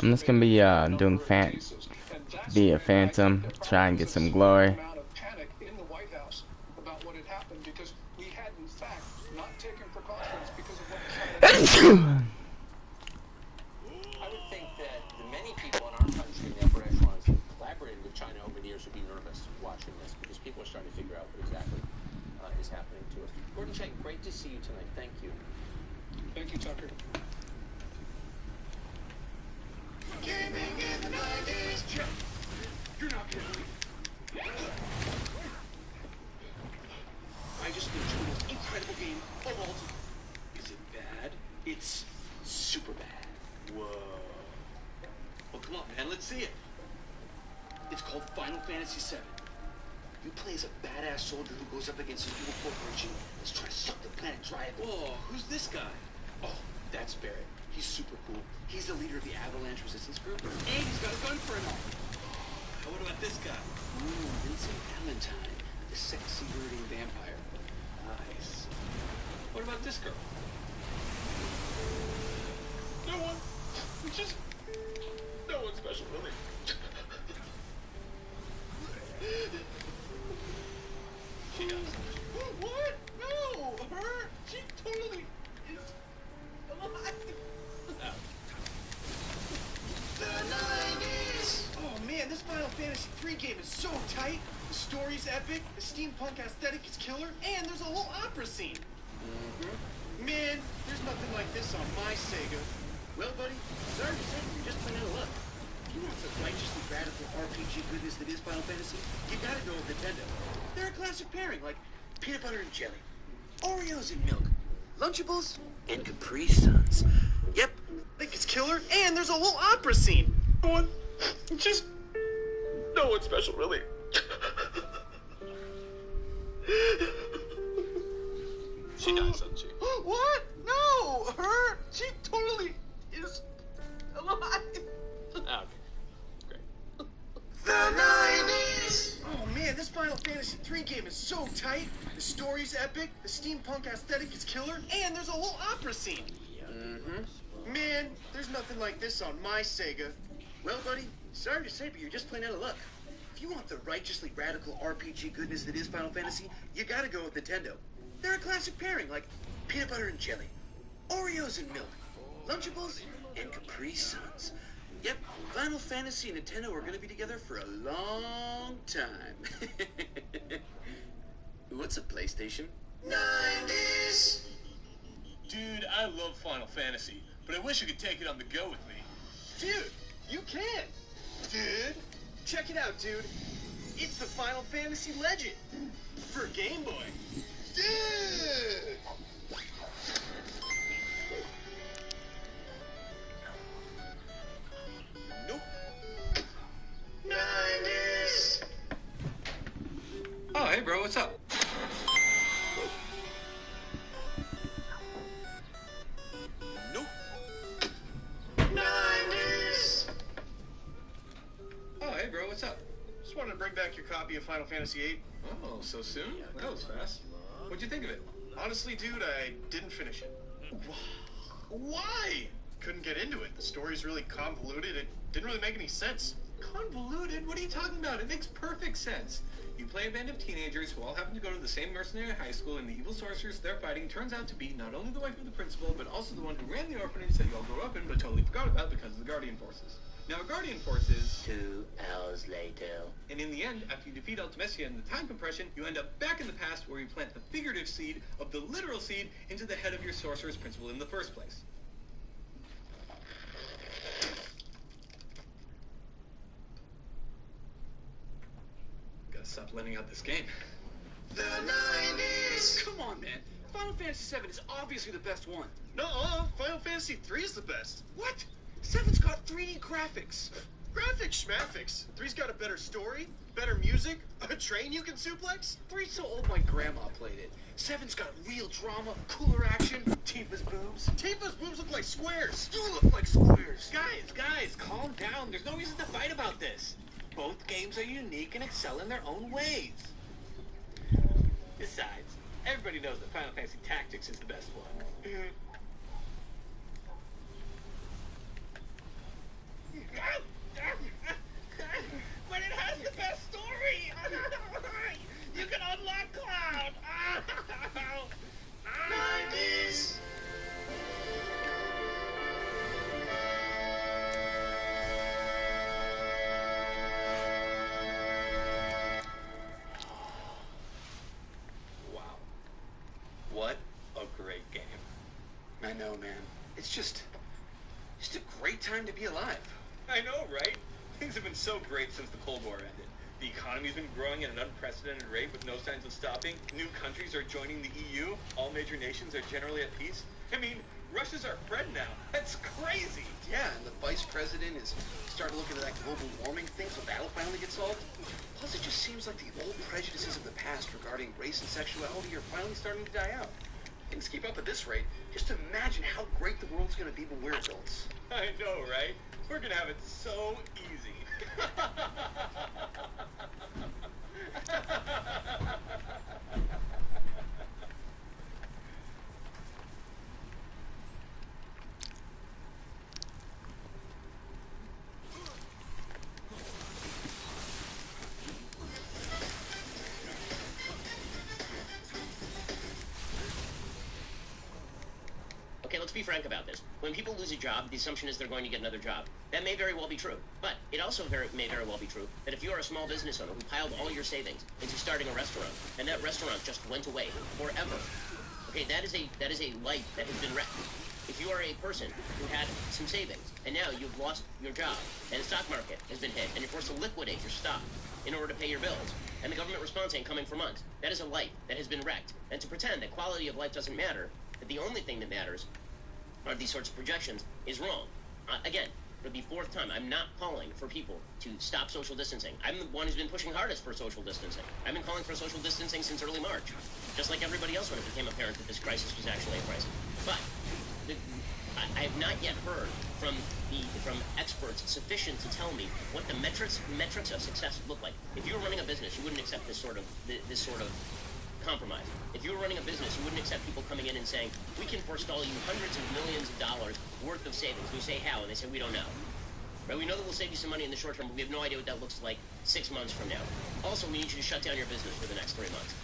I'm just gonna be doing be a phantom, try and get some glory. I would think that the many people in our country in the upper echelons who collaborated with China over the years would be nervous watching this because people are starting to figure out what exactly is happening to us. Gordon Chang, great to see you tonight. Thank you. Thank you, Tucker. Gaming in the 90s. You're not gonna believe it. I just finished the most incredible game of all time. Is it bad? It's super bad. Whoa. Well, come on, man. Let's see it. It's called Final Fantasy VII. You play as a badass soldier who goes up against an evil corporation that's trying to suck the planet dry. Whoa, who's this guy? Oh, that's Barrett. He's super cool. He's the leader of the Avalanche Resistance Group. And he's got a gun for him. What about this guy? Ooh, Vincent Valentine, the sexy-birding vampire. Nice. What about this girl? No one. Just no one special, really. She does. What? No! Her? She totally is alive. Oh. The 90s! Oh man, this Final Fantasy III game is so tight. The story's epic, the steampunk aesthetic is killer, and there's a whole opera scene. Mm-hmm. Man, there's nothing like this on my Sega. Well, buddy, sorry to say, you're just playing out of luck. If you want the righteously radical RPG goodness that is Final Fantasy, you gotta go with Nintendo. They're a classic pairing, like peanut butter and jelly, Oreos and milk, Lunchables and Capri Suns. Yep, I think it's killer, and there's a whole opera scene. Just no one special, really. She dies, doesn't she? What? No! Her? She totally is alive. Okay. Great. The 90s! Oh man, this Final Fantasy III game is so tight. The story's epic, the steampunk aesthetic is killer, and there's a whole opera scene. Mm-hmm. Man, there's nothing like this on my Sega. Well, buddy, sorry to say, but you're just plain out of luck. If you want the righteously radical RPG goodness that is Final Fantasy, you gotta go with Nintendo. They're a classic pairing, like peanut butter and jelly, Oreos and milk, Lunchables and Capri Suns. Yep, Final Fantasy and Nintendo are gonna be together for a long time. What's a PlayStation? 90s! Dude, I love Final Fantasy, but I wish I could take it on the go with me. Dude, you can! Dude, check it out, dude. It's the Final Fantasy Legend for Game Boy. Dude! Nope. 90s! Oh, hey, bro, what's up? Nope. 90s! Oh, hey, bro, what's up? Just wanted to bring back your copy of Final Fantasy VIII. Oh, so soon? That was fast. What'd you think of it? Honestly, dude, I didn't finish it. Why? Couldn't get into it. The story's really convoluted. It didn't really make any sense. Convoluted? What are you talking about? It makes perfect sense. You play a band of teenagers who all happen to go to the same mercenary high school, and the evil sorceress they're fighting turns out to be not only the wife of the principal, but also the one who ran the orphanage that you all grew up in but totally forgot about because of the Guardian Forces. Now, a Guardian Force is 2 hours later. And in the end, after you defeat Ultimecia in the time compression, you end up back in the past where you plant the figurative seed of the literal seed into the head of your sorcerer's principal in the first place. Gotta stop letting out this game. The 90s! Come on, man. Final Fantasy VII is obviously the best one. No, Final Fantasy III is the best. What? 7's got 3D graphics. Graphics, schmaffics. 3's got a better story, better music, a train you can suplex. 3's so old my grandma played it. 7's got real drama, cooler action, Tifa's boobs. Tifa's boobs look like squares. You look like squares. Guys, calm down. There's no reason to fight about this. Both games are unique and excel in their own ways. Besides, everybody knows that Final Fantasy Tactics is the best one. just a great time to be alive. I know, right? Things have been so great since the Cold War ended. The economy's been growing at an unprecedented rate with no signs of stopping. New countries are joining the EU. All major nations are generally at peace. I mean, Russia's our friend now. That's crazy. Yeah, and the vice president is starting to look into that global warming thing so that'll finally get solved. Plus, it just seems like the old prejudices of the past regarding race and sexuality are finally starting to die out. Things keep up at this rate. Just imagine how great the world's going to be when we're adults. I know, right? We're gonna have it so easy. Okay, let's be frank about this. When people lose a job, the assumption is they're going to get another job. That may very well be true. But it also may very well be true that if you are a small business owner who piled all your savings into starting a restaurant, and that restaurant just went away forever, okay, that is a life that has been wrecked. If you are a person who had some savings, and now you've lost your job, and the stock market has been hit, and you're forced to liquidate your stock in order to pay your bills, and the government response ain't coming for months, that is a life that has been wrecked. And to pretend that quality of life doesn't matter, that the only thing that matters are these sorts of projections is wrong. Again, for the fourth time, I'm not calling for people to stop social distancing. I'm the one who's been pushing hardest for social distancing. I've been calling for social distancing since early March, just like everybody else when it became apparent that this crisis was actually a crisis. But I have not yet heard from experts sufficient to tell me what the metrics of success look like. If you were running a business, you wouldn't accept this sort of compromise. If you were running a business, you wouldn't accept people coming in and saying, we can forestall you hundreds of millions of dollars worth of savings. We say, how? And they say, we don't know. Right? We know that we'll save you some money in the short term, but we have no idea what that looks like 6 months from now. Also, we need you to shut down your business for the next 3 months.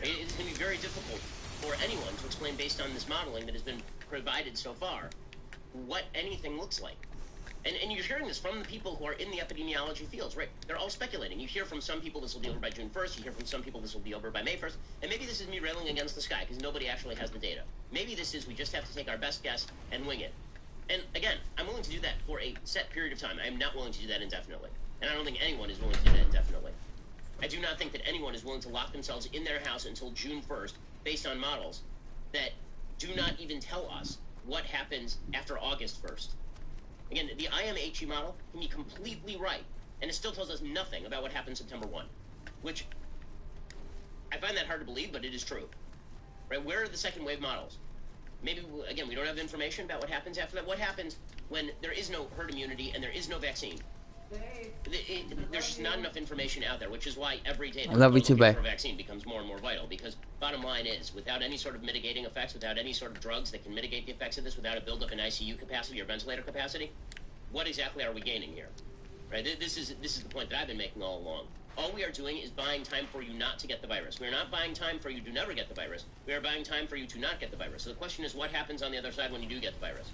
It's going to be very difficult for anyone to explain, based on this modeling that has been provided so far, what anything looks like. And you're hearing this from the people who are in the epidemiology fields, right? They're all speculating. You hear from some people this will be over by June 1st. You hear from some people this will be over by May 1st. And maybe this is me railing against the sky because nobody actually has the data. Maybe this is we just have to take our best guess and wing it. And again, I'm willing to do that for a set period of time. I am not willing to do that indefinitely. And I don't think anyone is willing to do that indefinitely. I do not think that anyone is willing to lock themselves in their house until June 1st based on models that do not even tell us what happens after August 1st. Again, the IMHE model can be completely right, and it still tells us nothing about what happens September 1, which I find that hard to believe, but it is true. Right? Where are the second wave models? Maybe, again, we don't have information about what happens after that. What happens when there is no herd immunity and there is no vaccine? There's just not enough information out there, which is why every day looking for a vaccine becomes more and more vital. Because bottom line is, without any sort of mitigating effects, without any sort of drugs that can mitigate the effects of this, without a buildup in ICU capacity or ventilator capacity, what exactly are we gaining here? Right? This is the point that I've been making all along. All we are doing is buying time for you not to get the virus. We are not buying time for you to never get the virus. We are buying time for you to not get the virus. So the question is, what happens on the other side when you do get the virus?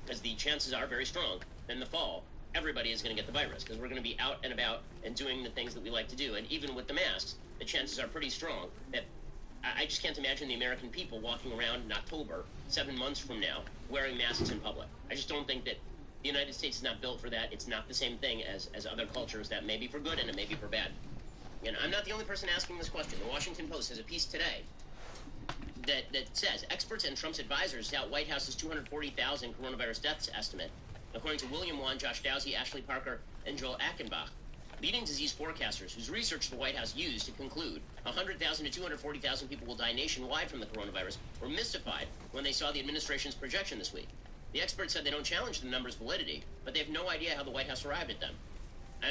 Because the chances are very strong in the fall, everybody is going to get the virus because we're going to be out and about and doing the things that we like to do. And even with the masks, the chances are pretty strong that I just can't imagine the American people walking around in October, 7 months from now, wearing masks in public. I just don't think that the United States is not built for that. It's not the same thing as other cultures that may be for good and it may be for bad. And I'm not the only person asking this question. The Washington Post has a piece today that says, experts and Trump's advisors doubt White House's 240,000 coronavirus deaths estimate, according to William Wan, Josh Dowsey, Ashley Parker, and Joel Achenbach. Leading disease forecasters whose research the White House used to conclude 100,000 to 240,000 people will die nationwide from the coronavirus were mystified when they saw the administration's projection this week. The experts said they don't challenge the numbers' validity, but they have no idea how the White House arrived at them.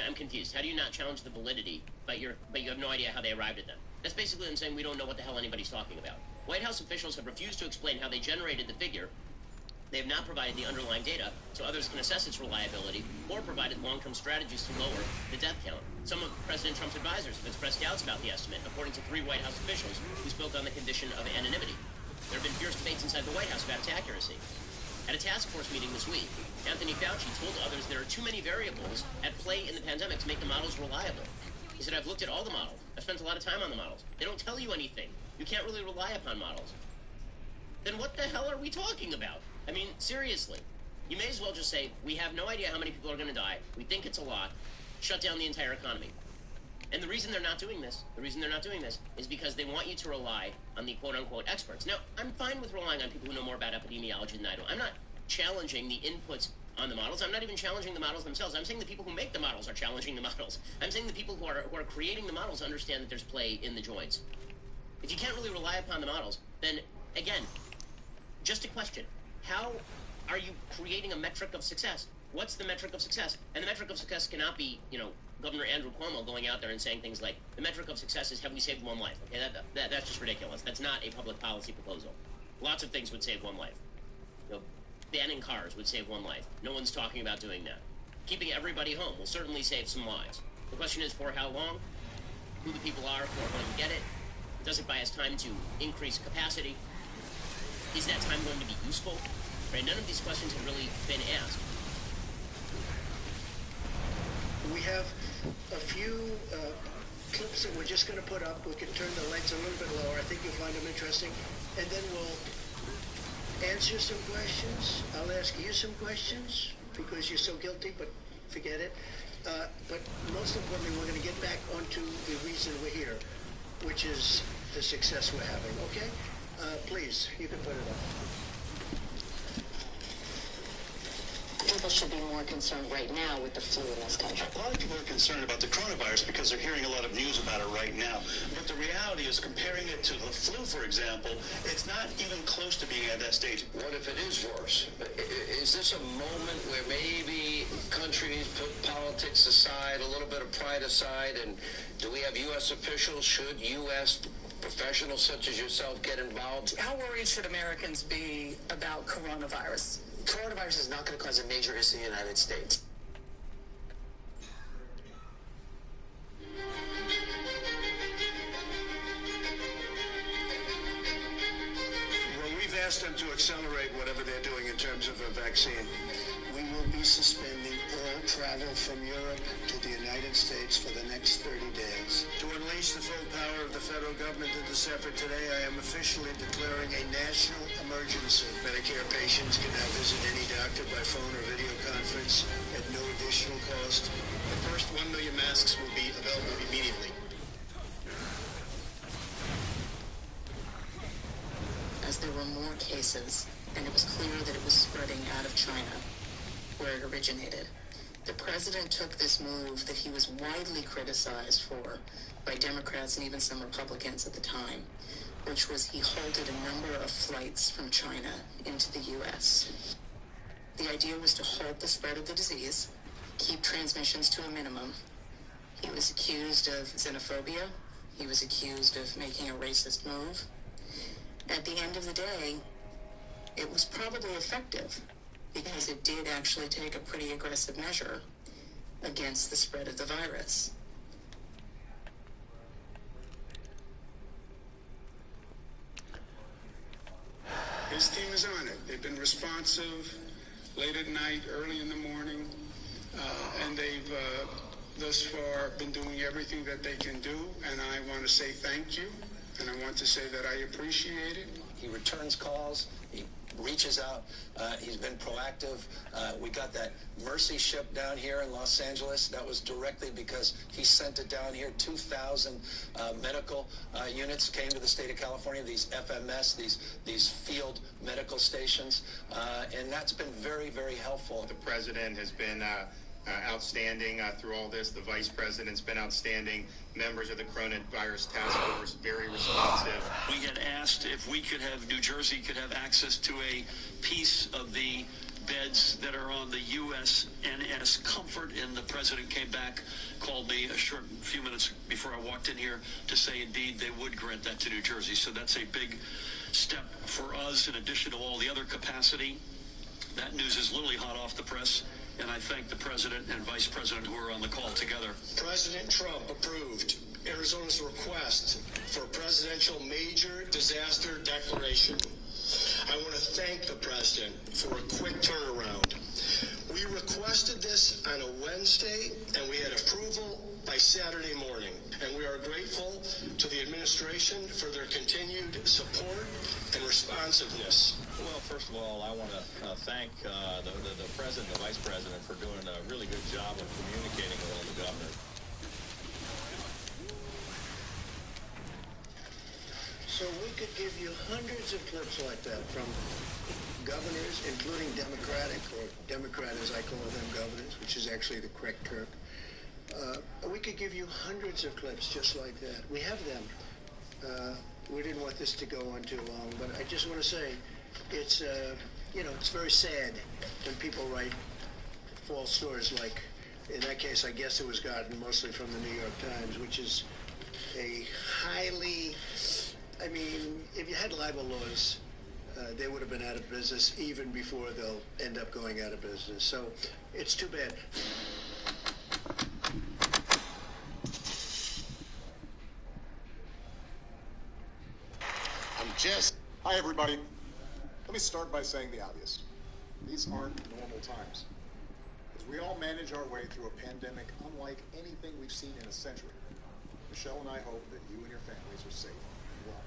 I'm confused. How do you not challenge the validity, but you have no idea how they arrived at them? That's basically them saying we don't know what the hell anybody's talking about. White House officials have refused to explain how they generated the figure. They have not provided the underlying data so others can assess its reliability or provided long-term strategies to lower the death count. Some of President Trump's advisors have expressed doubts about the estimate, according to 3 White House officials who spoke on the condition of anonymity. There have been fierce debates inside the White House about its accuracy. At a task force meeting this week, Anthony Fauci told others there are too many variables at play in the pandemic to make the models reliable. He said, I've looked at all the models. I've spent a lot of time on the models. They don't tell you anything. You can't really rely upon models. Then what the hell are we talking about? I mean, seriously. You may as well just say, we have no idea how many people are going to die. We think it's a lot. Shut down the entire economy. And the reason they're not doing this, is because they want you to rely on the quote-unquote experts. Now, I'm fine with relying on people who know more about epidemiology than I do. I'm not challenging the inputs on the models. I'm not even challenging the models themselves. I'm saying the people who make the models are challenging the models. I'm saying the people who are creating the models understand that there's play in the joints. If you can't really rely upon the models, then, again, just a question. How are you creating a metric of success? What's the metric of success? And the metric of success cannot be, Governor Andrew Cuomo going out there and saying things like, the metric of success is have we saved one life? Okay, that's just ridiculous. That's not a public policy proposal. Lots of things would save one life. Banning cars would save one life. No one's talking about doing that. Keeping everybody home will certainly save some lives. The question is for how long, who the people are who are going to get it. Does it buy us time to increase capacity? Is that time going to be useful? Right? None of these questions have really been asked. We have a few clips that we're just going to put up. We can turn the lights a little bit lower. I think you'll find them interesting. And then we'll answer some questions. I'll ask you some questions because you're so guilty, but forget it. But most importantly, we're going to get back onto the reason we're here, which is the success we're having, okay? Please, you can put it up. People should be more concerned right now with the flu in this country. A lot of people are concerned about the coronavirus because they're hearing a lot of news about it right now. But the reality is, comparing it to the flu, for example, it's not even close to being at that stage. What if it is worse? Is this a moment where maybe countries put politics aside, a little bit of pride aside, and do we have U.S. officials? Should U.S. professionals such as yourself get involved? How worried should Americans be about coronavirus? Coronavirus is not going to cause a major issue in the United States. Well, we've asked them to accelerate whatever they're doing in terms of a vaccine. We will be suspending all travel from Europe to the United States for the next 30 days. To unleash the full power of the federal government in this effort today, I am officially declaring a national emergency. Medicare patients can now visit any doctor by phone or video conference at no additional cost. The first 1 million masks will be available immediately. As there were more cases, and it was clear that it was spreading out of China, where it originated, the president took this move that he was widely criticized for by Democrats and even some Republicans at the time, which was he halted a number of flights from China into the U.S. The idea was to halt the spread of the disease, keep transmissions to a minimum. He was accused of xenophobia. He was accused of making a racist move. At the end of the day, it was probably effective because it did actually take a pretty aggressive measure against the spread of the virus. His team is on it. They've been responsive late at night, early in the morning, and they've thus far been doing everything that they can do, and I want to say thank you, and I want to say that I appreciate it. He returns calls. He reaches out. He's been proactive. We got that Mercy ship down here in Los Angeles. That was directly because he sent it down here. 2,000 medical units came to the state of California, these FMS, these field medical stations, and that's been very, very helpful. The president has been outstanding through all this. The vice president's been outstanding. Members of the coronavirus task force, very responsive. We had asked if we could have, New Jersey could have access to a piece of the beds that are on the USNS Comfort, and the president came back, called me a short few minutes before I walked in here to say indeed they would grant that to New Jersey. So that's a big step for us in addition to all the other capacity. That news is literally hot off the press. And I thank the president and vice president who are on the call together. President Trump approved Arizona's request for a presidential major disaster declaration. I want to thank the president for a quick turnaround. We requested this on a Wednesday, and we had approval by Saturday morning. And we are grateful to the administration for their continued support and responsiveness. Well, first of all, I want to thank the president, the vice president, for doing a really good job of communicating with all the governors. So we could give you hundreds of clips like that from governors, including Democratic, or Democrat as I call them, governors, which is actually the correct term. We could give you hundreds of clips just like that. We have them. We didn't want this to go on too long, but I just want to say it's, it's very sad when people write false stories like, in that case, I guess it was gotten mostly from the New York Times, which is a highly, if you had libel laws, they would have been out of business even before they'll end up going out of business. So it's too bad. Hi, everybody. Let me start by saying the obvious. These aren't normal times. As we all manage our way through a pandemic unlike anything we've seen in a century, Michelle and I hope that you and your families are safe and well.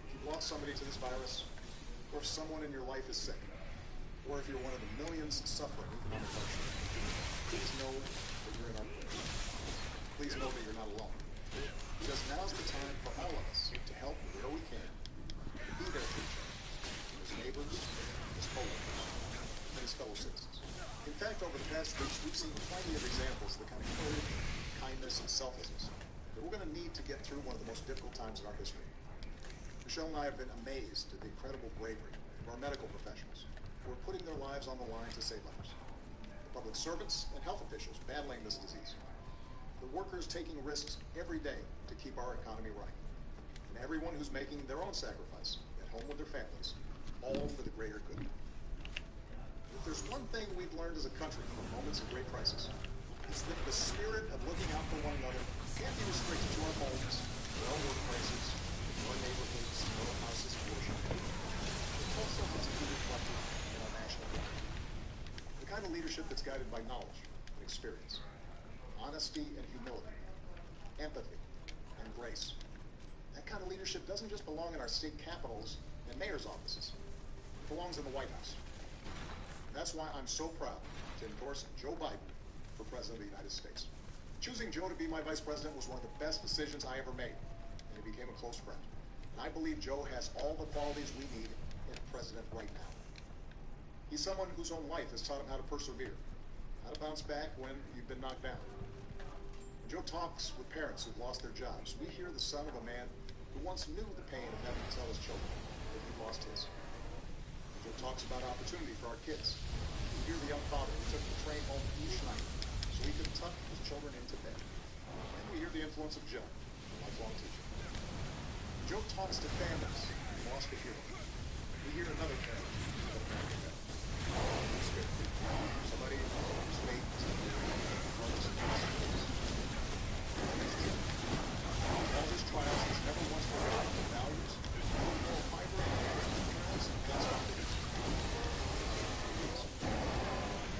If you've lost somebody to this virus, or if someone in your life is sick, or if you're one of the millions suffering economic hardship, please know that you're in our prayers. Please know that you're not alone. Because now's the time for all of us to help where we can, to be there for each other, as neighbors, as co-workers, and as fellow citizens. In fact, over the past weeks, we've seen plenty of examples of the kind of courage, kindness, and selflessness that we're going to need to get through one of the most difficult times in our history. Michelle and I have been amazed at the incredible bravery of our medical professionals who are putting their lives on the line to save others. The public servants and health officials battling this disease. The workers taking risks every day to keep our economy running. And everyone who's making their own sacrifice at home with their families, all for the greater good. If there's one thing we've learned as a country in moments of great crisis, it's that the spirit of looking out for one another can't be restricted to our homes, our workplaces, our neighborhoods, our houses of worship. It also has to be reflected in our national life. The kind of leadership that's guided by knowledge and experience, honesty and humility, empathy and grace. That kind of leadership doesn't just belong in our state capitals and mayor's offices. It belongs in the White House. That's why I'm so proud to endorse Joe Biden for President of the United States. Choosing Joe to be my vice president was one of the best decisions I ever made, and he became a close friend. And I believe Joe has all the qualities we need in a president right now. He's someone whose own life has taught him how to persevere, how to bounce back when you've been knocked down. When Joe talks with parents who've lost their jobs, we hear the son of a man who once knew the pain of having to tell his children that he lost his. When Joe talks about opportunity for our kids, we hear the young father who took the train home each night so he could tuck his children into bed. And we hear the influence of Joe, a lifelong teacher. When Joe talks to families who lost a hero, we hear another parent of American veteran. Somebody whose fate is regardless of his skills. All his trials, he's never once forgotten the values, moral fiber, parents, and that's what it is.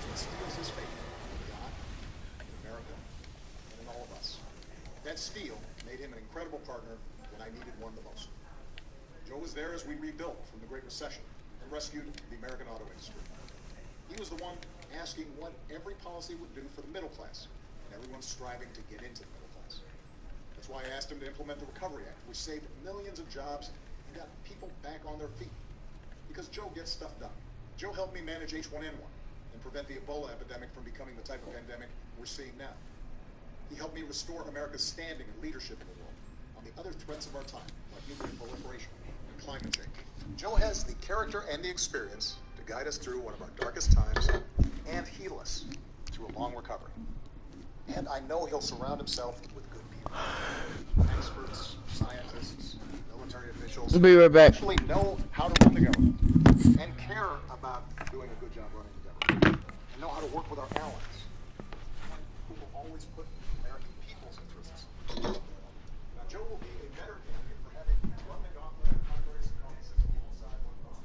What steals his faith in God, in America, and in all of us. That steel made him an incredible partner when I needed one the most. Joe was there as we rebuilt from the Great Recession and rescued the American auto industry. He was the one asking what every policy would do for the middle class, and everyone's striving to get into the middle class. That's why I asked him to implement the Recovery Act, which saved millions of jobs and got people back on their feet. Because Joe gets stuff done. Joe helped me manage H1N1 and prevent the Ebola epidemic from becoming the type of pandemic we're seeing now. He helped me restore America's standing and leadership in the world on the other threats of our time, like nuclear proliferation and climate change. Joe has the character and the experience to guide us through one of our darkest times and heal us through a long recovery. And I know he'll surround himself with good people. Experts, scientists, military officials We'll be right back. who actually know how to run the government and care about doing a good job running the government and know how to work with our allies and who will always put American people's interests. Now, Joe will be a better candidate for having run the gauntlet of Congress and offices alongside one another.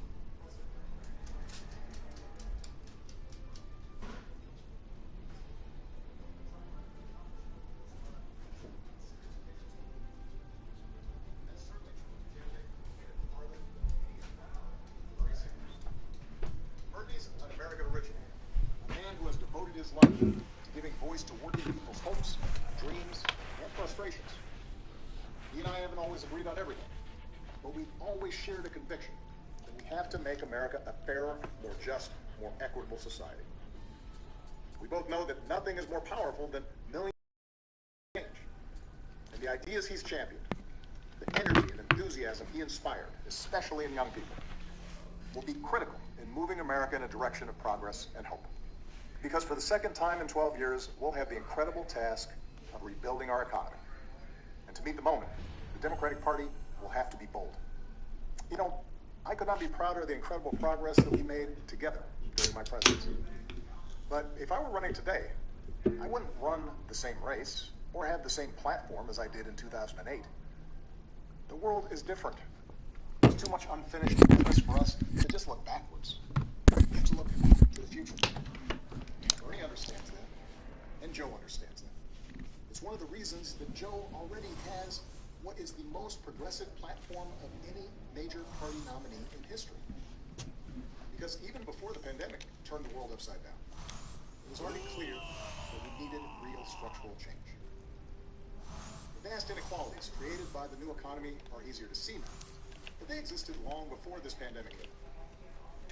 That's certainly true. his life to giving voice to working people's hopes, dreams, and frustrations. He and I haven't always agreed on everything, but we've always shared a conviction that we have to make America a fairer, more just, more equitable society. We both know that nothing is more powerful than millions of change. And the ideas he's championed, the energy and enthusiasm he inspired, especially in young people, will be critical in moving America in a direction of progress and hope. Because for the second time in 12 years, we'll have the incredible task of rebuilding our economy. And to meet the moment, the Democratic Party will have to be bold. You know, I could not be prouder of the incredible progress that we made together during my presidency. But if I were running today, I wouldn't run the same race or have the same platform as I did in 2008. The world is different. There's too much unfinished business for us to just look backwards. We have to look to the future. Bernie understands that, and Joe understands that. It's one of the reasons that Joe already has what is the most progressive platform of any major party nominee in history. Because even before the pandemic turned the world upside down, it was already clear that we needed real structural change. The vast inequalities created by the new economy are easier to see now, but they existed long before this pandemic hit.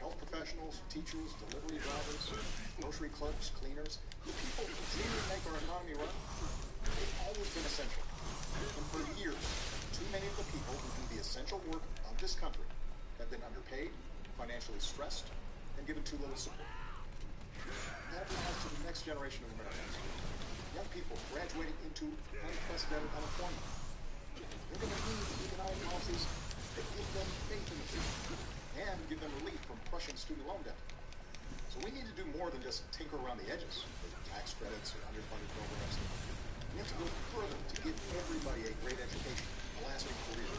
Health professionals, teachers, delivery drivers, grocery clerks, cleaners, the people who truly make our economy run, they've always been essential. And for years, too many of the people who do the essential work of this country have been underpaid, financially stressed, and given too little support. That applies to the next generation of Americans. Young people graduating into unprecedented unemployment. They're going to need economic policies that give them faith in the future and give them relief from crushing student loan debt. So we need to do more than just tinker around the edges with tax credits or underfunded programs. We have to go further to give everybody a great education, a lasting career,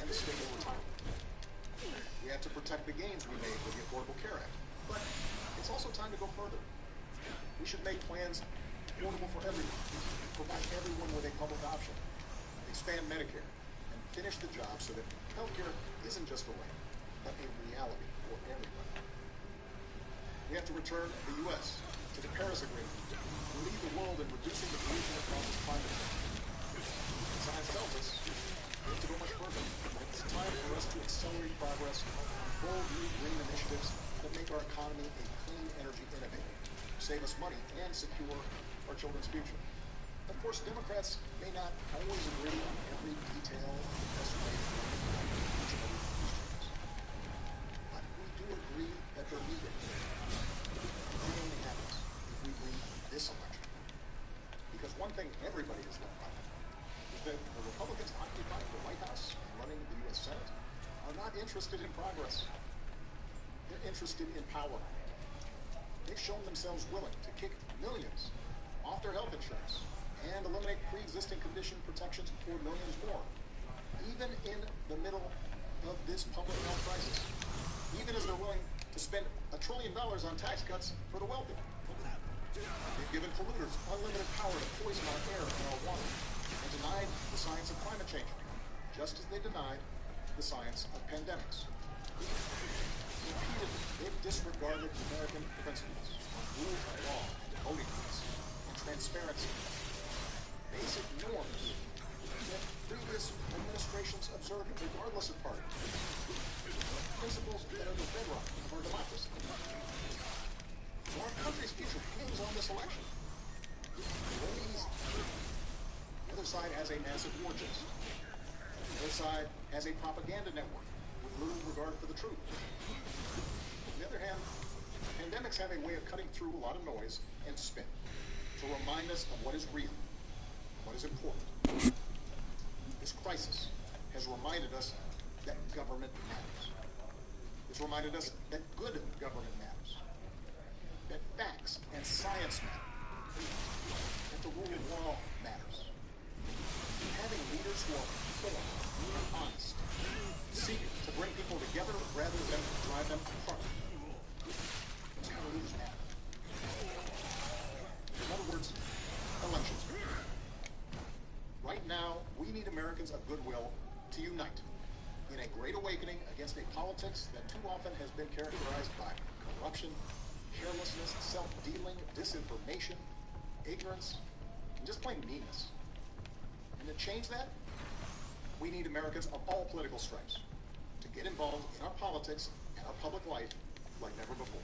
and a stable retirement. We have to protect the gains we made with the Affordable Care Act, but it's also time to go further. We should make plans affordable for everyone, provide everyone with a public option, expand Medicare, and finish the job so that healthcare isn't just a right, but a reality for everybody. We have to return the U.S. to the Paris Agreement and lead the world in reducing the pollution that causes climate change. Science tells us we have to go much further. It's time for us to accelerate progress on bold new green initiatives that make our economy a clean energy innovator, save us money, and secure our children's future. Of course, Democrats may not always agree on every detail of the best way to each and every one of these changes. But we do agree that they're needed. It only happens if we win this election. Because one thing everybody has learned is that the Republicans occupying the White House and running the U.S. Senate are not interested in progress. They're interested in power. They've shown themselves willing to kick millions off their health insurance and eliminate pre-existing condition protections for millions more, even in the middle of this public health crisis, even as they're willing to spend $1 trillion on tax cuts for the wealthy. They've given polluters unlimited power to poison our air and our water, and denied the science of climate change, just as they denied the science of pandemics. Repeatedly, they've disregarded American principles on rule of law and voting rights and transparency. Basic norms that previous administrations observed regardless of party. Principles that are the bedrock of our democracy. So our country's future hangs on this election. It won't be easy. The other side has a massive war chest. The other side has a propaganda network with little regard for the truth. On the other hand, pandemics have a way of cutting through a lot of noise and spin to remind us of what is real, what is important. This crisis has reminded us that government matters. It's reminded us that good government matters, that facts and science matter, that the rule of law matters. Having leaders who are informed and honest, seek to bring people together rather than drive them apart. That's how leaders matter. In other words, elections. Right now, we need Americans of goodwill to unite in a great awakening against a politics that too often has been characterized by corruption, carelessness, self-dealing, disinformation, ignorance, and just plain meanness. And to change that, we need Americans of all political stripes to get involved in our politics and our public life like never before.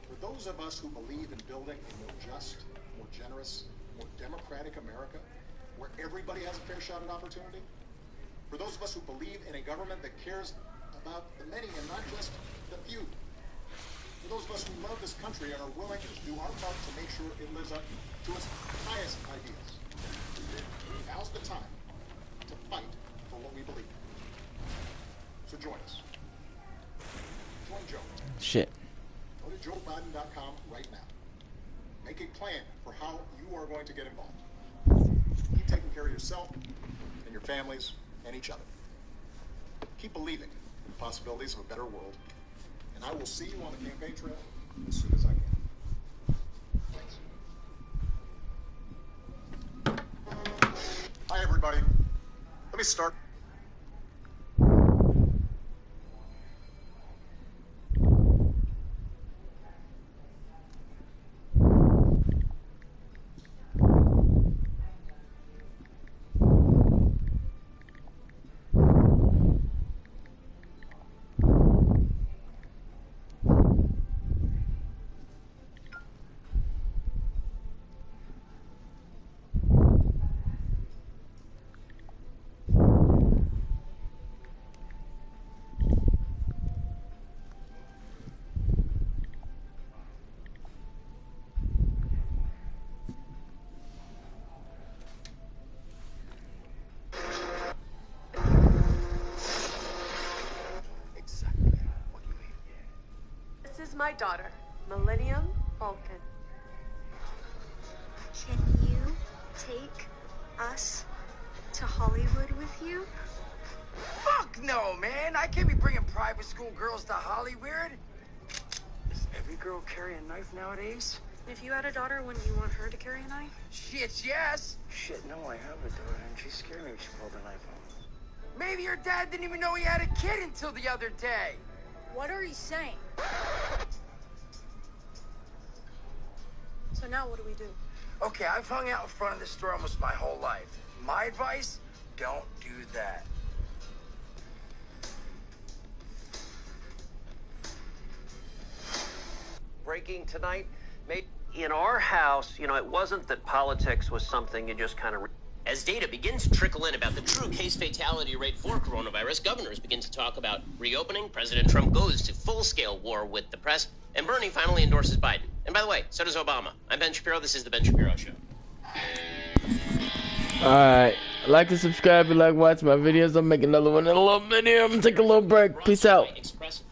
For those of us who believe in building a more just, more generous, more democratic America, where everybody has a fair shot at opportunity, for those of us who believe in a government that cares about the many and not just the few, for those of us who love this country and are willing to do our part to make sure it lives up to its highest ideals, now's the time to fight for what we believe in. So join us. Join Joe. Shit. Go to joebiden.com right now. Make a plan for how you are going to get involved. Keep taking care of yourself and your families and each other. Keep believing in the possibilities of a better world. And I will see you on the campaign trail as soon as I can. Thanks. Hi, everybody. Let me start. This is my daughter, Millennium Falcon. Can you take us to Hollywood with you? Fuck no, man. I can't be bringing private school girls to Hollywood. Does every girl carry a knife nowadays? If you had a daughter, wouldn't you want her to carry a knife? Shit, yes. Shit, no, I have a daughter, and she scared me when she pulled a knife on. Maybe your dad didn't even know he had a kid until the other day. What are you saying? So now what do we do? Okay, I've hung out in front of this store almost my whole life. My advice, don't do that. Breaking tonight, in our house, you know, it wasn't that politics was something you just kind of... As data begins to trickle in about the true case fatality rate for coronavirus, governors begin to talk about reopening, President Trump goes to full-scale war with the press, and Bernie finally endorses Biden. And by the way, so does Obama. I'm Ben Shapiro. This is The Ben Shapiro Show. Alright, like and subscribe if you like watching my videos. I'm making another one in a little minute. I'm gonna take a little break. Peace out. Express